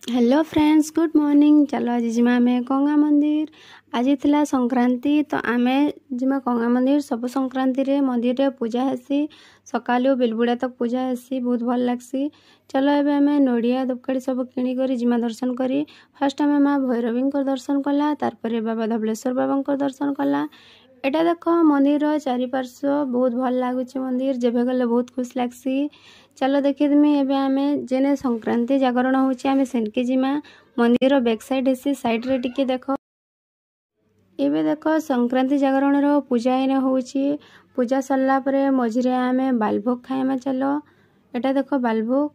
Hello friends, good morning. चलो आज जिमा आमे कंगा मंदिर। आज थिला संक्रांति तो आमे जिमा कंगा मंदिर। सब संक्रांति रे मंदिर रे पूजा हेसी। सकालू बेलबुड़ा तक पूजा हेसी, बहुत भल लागसी। चलो एबे आमे नड़िया धूपकाड़ी सब किणी करी जिमा दर्शन करी। फास्ट आमे माँ भैरवी दर्शन कला, तार परे बाबा धबलेश्वर बाबा दर्शन कला। एटा देख मंदिर चारिपार्श्व बहुत भल लगुच। मंदिर जेबे गले बहुत खुश लागसी। चलो देखी तुम्हें एबे आमे जेने संक्रांति जागरण होची आमे सेनके जिमा। मंदिर बैक साइड हेसी, साइड रे टिके देखो। एबे देखो संक्रांति जागरण रो पूजा इने होची। पूजा सरला परे मझिरे आमे बालभोग खाइमा। चलो एटा देखो बालभोग।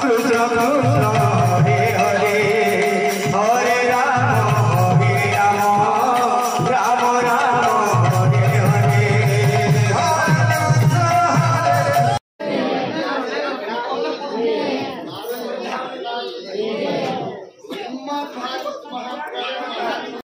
Krishna